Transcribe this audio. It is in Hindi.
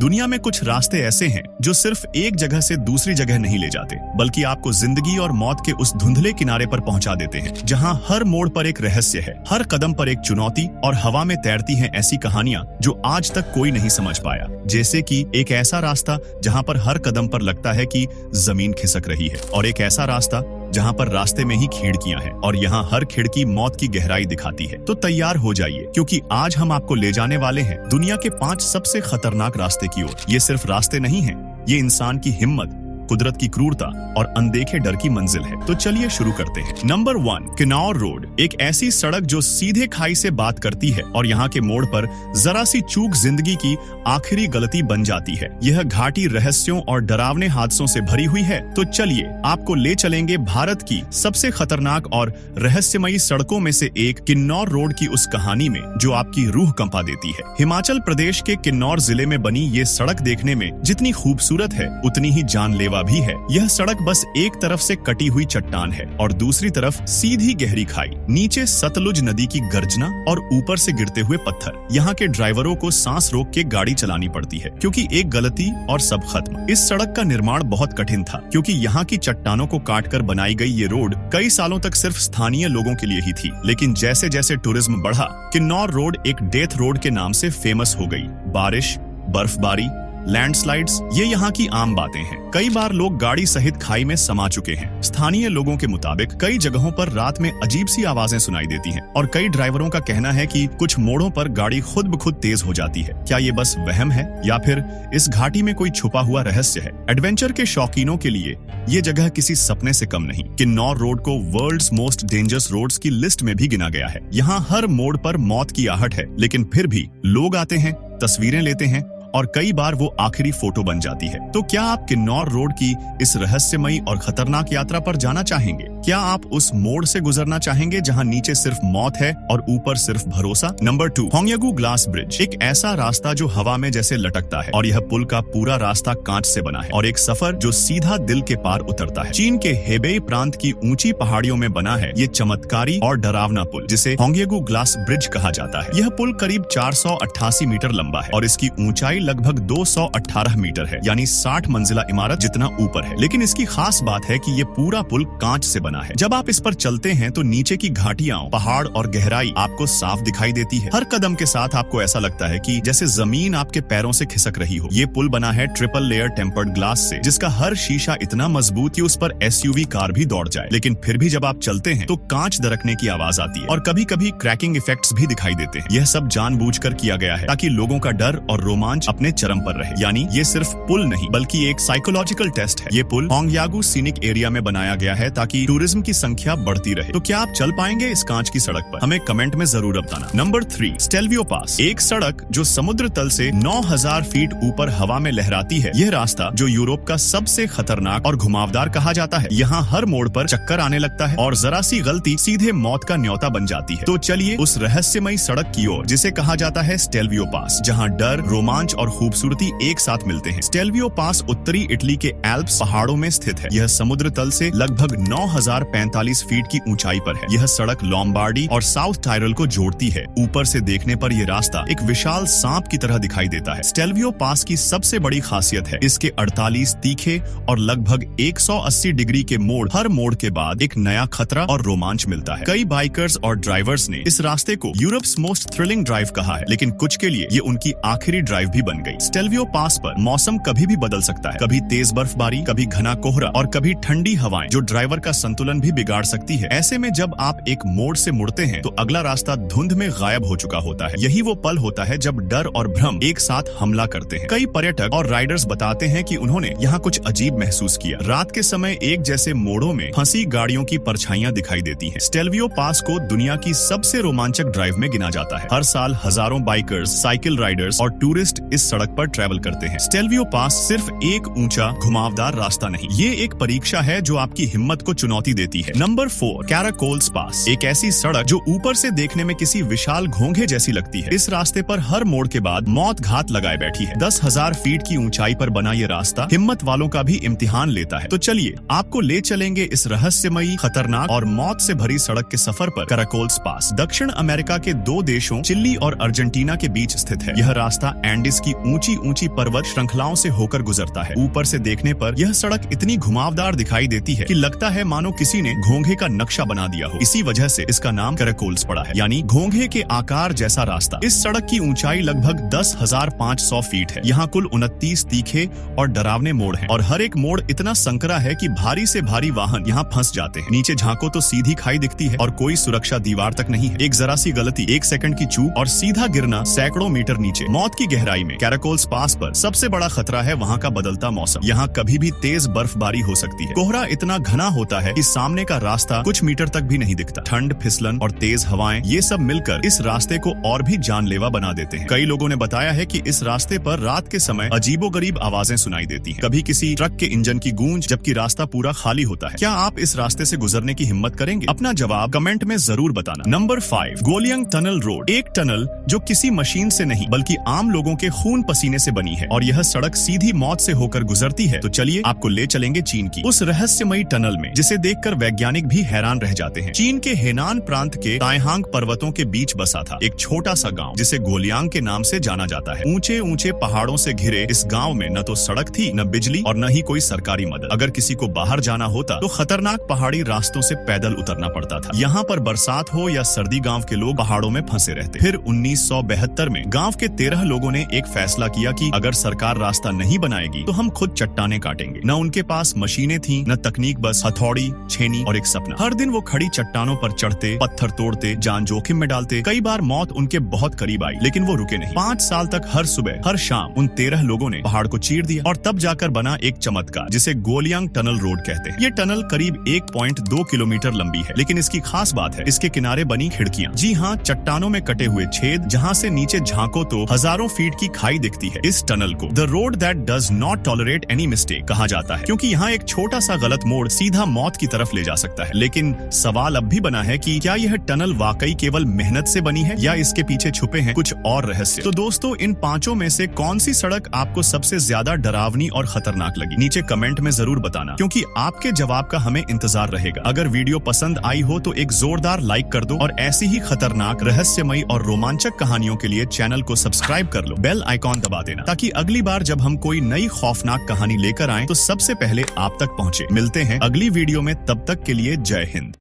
दुनिया में कुछ रास्ते ऐसे हैं जो सिर्फ एक जगह से दूसरी जगह नहीं ले जाते, बल्कि आपको जिंदगी और मौत के उस धुंधले किनारे पर पहुंचा देते हैं, जहां हर मोड़ पर एक रहस्य है, हर कदम पर एक चुनौती और हवा में तैरती हैं ऐसी कहानियां जो आज तक कोई नहीं समझ पाया। जैसे कि एक ऐसा रास्ता जहां पर हर कदम पर लगता है कि जमीन खिसक रही है, और एक ऐसा रास्ता जहां पर रास्ते में ही खिड़कियां हैं और यहाँ हर खिड़की मौत की गहराई दिखाती है। तो तैयार हो जाइए, क्योंकि आज हम आपको ले जाने वाले हैं दुनिया के 5 सबसे खतरनाक रास्ते की ओर। ये सिर्फ रास्ते नहीं हैं, ये इंसान की हिम्मत, कुदरत की क्रूरता और अनदेखे डर की मंजिल है। तो चलिए शुरू करते हैं। नंबर 1, किन्नौर रोड, एक ऐसी सड़क जो सीधे खाई से बात करती है और यहाँ के मोड़ पर जरा सी चूक जिंदगी की आखिरी गलती बन जाती है। यह घाटी रहस्यों और डरावने हादसों से भरी हुई है। तो चलिए आपको ले चलेंगे भारत की सबसे खतरनाक और रहस्यमयी सड़कों में से एक किन्नौर रोड की उस कहानी में जो आपकी रूह कंपा देती है। हिमाचल प्रदेश के किन्नौर जिले में बनी ये सड़क देखने में जितनी खूबसूरत है उतनी ही जानलेवा भी है। यह सड़क बस एक तरफ से कटी हुई चट्टान है और दूसरी तरफ सीधी गहरी खाई, नीचे सतलुज नदी की गर्जना और ऊपर से गिरते हुए पत्थर। यहाँ के ड्राइवरों को सांस रोक के गाड़ी चलानी पड़ती है, क्योंकि एक गलती और सब खत्म। इस सड़क का निर्माण बहुत कठिन था, क्योंकि यहाँ की चट्टानों को काटकर बनाई गई ये रोड कई सालों तक सिर्फ स्थानीय लोगों के लिए ही थी। लेकिन जैसे जैसे टूरिज्म बढ़ा, किन्नौर रोड एक डेथ रोड के नाम से फेमस हो गई। बारिश, बर्फबारी, लैंडस्लाइड्स, ये यहाँ की आम बातें हैं। कई बार लोग गाड़ी सहित खाई में समा चुके हैं। स्थानीय लोगों के मुताबिक कई जगहों पर रात में अजीब सी आवाजें सुनाई देती हैं और कई ड्राइवरों का कहना है कि कुछ मोड़ों पर गाड़ी खुद ब खुद तेज हो जाती है। क्या ये बस वहम है या फिर इस घाटी में कोई छुपा हुआ रहस्य है? एडवेंचर के शौकीनों के लिए ये जगह किसी सपने से कम नहीं। किन्नौर रोड को वर्ल्ड्स मोस्ट डेंजरस रोड्स की लिस्ट में भी गिना गया है। यहाँ हर मोड़ पर मौत की आहट है, लेकिन फिर भी लोग आते हैं, तस्वीरें लेते हैं और कई बार वो आखिरी फोटो बन जाती है। तो क्या आप किन्नौर रोड की इस रहस्यमयी और खतरनाक यात्रा पर जाना चाहेंगे? क्या आप उस मोड़ से गुजरना चाहेंगे जहां नीचे सिर्फ मौत है और ऊपर सिर्फ भरोसा? नंबर 2, होंगयागु ग्लास ब्रिज, एक ऐसा रास्ता जो हवा में जैसे लटकता है और यह पुल का पूरा रास्ता कांच से बना है और एक सफर जो सीधा दिल के पार उतरता है। चीन के हेबेई प्रांत की ऊंची पहाड़ियों में बना है ये चमत्कारी और डरावना पुल, जिसे होंगयागु ग्लास ब्रिज कहा जाता है। यह पुल करीब 488 मीटर लंबा है और इसकी ऊंचाई लगभग 218 मीटर है, यानी 60 मंजिला इमारत जितना ऊपर है। लेकिन इसकी खास बात है कि ये पूरा पुल कांच से बना है। जब आप इस पर चलते हैं तो नीचे की घाटियां, पहाड़ और गहराई आपको साफ दिखाई देती है। हर कदम के साथ आपको ऐसा लगता है कि जैसे जमीन आपके पैरों से खिसक रही हो। ये पुल बना है ट्रिपल लेयर टेम्पर्ड ग्लास से, जिसका हर शीशा इतना मजबूत कि उस पर एसयूवी कार भी दौड़ जाए। लेकिन फिर भी जब आप चलते हैं तो कांच दरकने की आवाज आती है और कभी कभी क्रैकिंग इफेक्ट्स भी दिखाई देते हैं। यह सब जानबूझकर किया गया है ताकि लोगों का डर और रोमांच अपने चरम पर रहे। यानी ये सिर्फ पुल नहीं बल्कि एक साइकोलॉजिकल टेस्ट है। ये पुल होंगयागु सीनिक एरिया में बनाया गया है ताकि टूरिज्म की संख्या बढ़ती रहे। तो क्या आप चल पाएंगे इस कांच की सड़क पर? हमें कमेंट में जरूर बताना। नंबर 3, स्टेल्वियो पास, एक सड़क जो समुद्र तल से 9000 फीट ऊपर हवा में लहराती है। यह रास्ता जो यूरोप का सबसे खतरनाक और घुमावदार कहा जाता है। यहाँ हर मोड़ पर चक्कर आने लगता है और जरा सी गलती सीधे मौत का न्योता बन जाती है। तो चलिए उस रहस्यमयी सड़क की ओर जिसे कहा जाता है स्टेल्वियो पास, जहाँ डर, रोमांच और खूबसूरती एक साथ मिलते हैं। स्टेल्वियो पास उत्तरी इटली के एल्प्स पहाड़ों में स्थित है। यह समुद्र तल से लगभग 9045 फीट की ऊंचाई पर है। यह सड़क लोम्बार्डी और साउथ टायरल को जोड़ती है। ऊपर से देखने पर यह रास्ता एक विशाल सांप की तरह दिखाई देता है। स्टेल्वियो पास की सबसे बड़ी खासियत है इसके 48 तीखे और लगभग 180 डिग्री के मोड़। हर मोड़ के बाद एक नया खतरा और रोमांच मिलता है। कई बाइकर्स और ड्राइवर्स ने इस रास्ते को यूरोप्स मोस्ट थ्रिलिंग ड्राइव कहा है, लेकिन कुछ के लिए ये उनकी आखिरी ड्राइव भी बन गई। स्टेल्वियो पास पर मौसम कभी भी बदल सकता है, कभी तेज बर्फबारी, कभी घना कोहरा और कभी ठंडी हवाएं जो ड्राइवर का संतुलन भी बिगाड़ सकती है। ऐसे में जब आप एक मोड़ से मुड़ते हैं तो अगला रास्ता धुंध में गायब हो चुका होता है। यही वो पल होता है जब डर और भ्रम एक साथ हमला करते हैं। कई पर्यटक और राइडर्स बताते हैं कि उन्होंने यहाँ कुछ अजीब महसूस किया। रात के समय एक जैसे मोड़ों में फंसी गाड़ियों की परछाइयां दिखाई देती हैं। स्टेल्वियो पास को दुनिया की सबसे रोमांचक ड्राइव में गिना जाता है। हर साल हजारों बाइकर्स, साइकिल राइडर्स और टूरिस्ट इस सड़क पर ट्रैवल करते हैं। स्टेल्वियो पास सिर्फ एक ऊंचा घुमावदार रास्ता नहीं, ये एक परीक्षा है जो आपकी हिम्मत को चुनौती चुनौती देती है। नंबर 4, कैराकोल्स पास, एक ऐसी सड़क जो ऊपर से देखने में किसी विशाल घोंघे जैसी लगती है। इस रास्ते पर हर मोड़ के बाद मौत घात लगाए बैठी है। 10,000 फीट की ऊंचाई पर बना ये रास्ता हिम्मत वालों का भी इम्तिहान लेता है। तो चलिए आपको ले चलेंगे इस रहस्यमयी, खतरनाक और मौत से भरी सड़क के सफर पर। कैराकोल्स पास दक्षिण अमेरिका के 2 देशों चिली और अर्जेंटीना के बीच स्थित है। यह रास्ता एंडीज की ऊंची ऊंची पर्वत श्रृंखलाओं से होकर गुजरता है। ऊपर से देखने पर यह सड़क इतनी घुमावदार दिखाई देती है कि लगता है मानो किसी ने घोंघे का नक्शा बना दिया हो। इसी वजह से इसका नाम कैराकोल्स पड़ा है, यानी घोंघे के आकार जैसा रास्ता। इस सड़क की ऊंचाई लगभग 10,500 फीट है। यहाँ कुल 29 तीखे और डरावने मोड़ हैं और हर एक मोड़ इतना संकरा है कि भारी से भारी वाहन यहाँ फंस जाते हैं। नीचे झांको तो सीधी खाई दिखती है और कोई सुरक्षा दीवार तक नहीं है। एक जरा सी गलती, 1 सेकंड की चूक और सीधा गिरना सैकड़ों मीटर नीचे, मौत की गहराई में। कैराकोल्स पास पर सबसे बड़ा खतरा है वहाँ का बदलता मौसम। यहाँ कभी भी तेज बर्फबारी हो सकती है। कोहरा इतना घना होता है कि सामने का रास्ता कुछ मीटर तक भी नहीं दिखता। ठंड, फिसलन और तेज हवाएं, ये सब मिलकर इस रास्ते को और भी जानलेवा बना देते हैं। कई लोगों ने बताया है कि इस रास्ते पर रात के समय अजीबोगरीब आवाजें सुनाई देती हैं। कभी किसी ट्रक के इंजन की गूंज, जबकि रास्ता पूरा खाली होता है। क्या आप इस रास्ते से गुजरने की हिम्मत करेंगे? अपना जवाब कमेंट में जरूर बताना। नंबर 5, गोलियंग टनल रोड, एक टनल जो किसी मशीन से नहीं बल्कि आम लोगों के खून पसीने से बनी है और यह सड़क सीधी मौत से होकर गुजरती है। तो चलिए आपको ले चलेंगे चीन की उस रहस्यमयी टनल में, जिसे देखकर वैज्ञानिक भी हैरान रह जाते हैं। चीन के हेनान प्रांत के ताइहांग पर्वतों के बीच बसा था एक छोटा सा गांव, जिसे गोलियांग के नाम से जाना जाता है। ऊंचे ऊंचे पहाड़ों से घिरे इस गांव में न तो सड़क थी, न बिजली और न ही कोई सरकारी मदद। अगर किसी को बाहर जाना होता तो खतरनाक पहाड़ी रास्तों से पैदल उतरना पड़ता था। यहाँ पर बरसात हो या सर्दी, गांव के लोग पहाड़ों में फंसे रहते। फिर 1972 में गांव के 13 लोगों ने एक फैसला किया कि अगर सरकार रास्ता नहीं बनाएगी तो हम खुद चट्टाने काटेंगे। न उनके पास मशीनें थी, न तकनीक, बस हथौड़ी, छेनी और एक सपना। हर दिन वो खड़ी चट्टानों पर चढ़ते, पत्थर तोड़ते, जान जोखिम में डालते। कई बार मौत उनके बहुत करीब आई, लेकिन वो रुके नहीं। 5 साल तक हर सुबह हर शाम उन 13 लोगों ने पहाड़ को चीर दिया और तब जाकर बना एक चमत्कार, जिसे गोलियांग टनल रोड कहते हैं। ये टनल करीब 1.2 किलोमीटर लंबी है, लेकिन इसकी खास बात है इसके किनारे बनी खिड़कियां। जी हाँ, चट्टानों में कटे हुए छेद, जहाँ से नीचे झांको तो हजारों फीट की खाई दिखती है। इस टनल को the road that does not tolerate any mistake कहा जाता है, क्योंकि यहाँ एक छोटा सा गलत मोड़ सीधा मौत की तरफ ले जा सकता है। लेकिन सवाल अब भी बना है कि क्या यह टनल वाकई केवल मेहनत से बनी है या इसके पीछे छुपे हैं कुछ और रहस्य? तो दोस्तों, इन 5 में से कौन सी सड़क आपको सबसे ज्यादा डरावनी और खतरनाक लगी? नीचे कमेंट में जरूर बताना, क्योंकि आपके जवाब का हमें इंतजार रहेगा। अगर वीडियो पसंद आई हो तो एक जोरदार लाइक कर दो और ऐसी ही खतरनाक, रहस्यमयी और रोमांचक कहानियों के लिए चैनल को सब्सक्राइब कर लो। बेल आइकॉन दबा देना ताकि अगली बार जब हम कोई नई खौफनाक कहानी लेकर आएं तो सबसे पहले आप तक पहुंचे। मिलते हैं अगली वीडियो में, तब तक के लिए जय हिंद।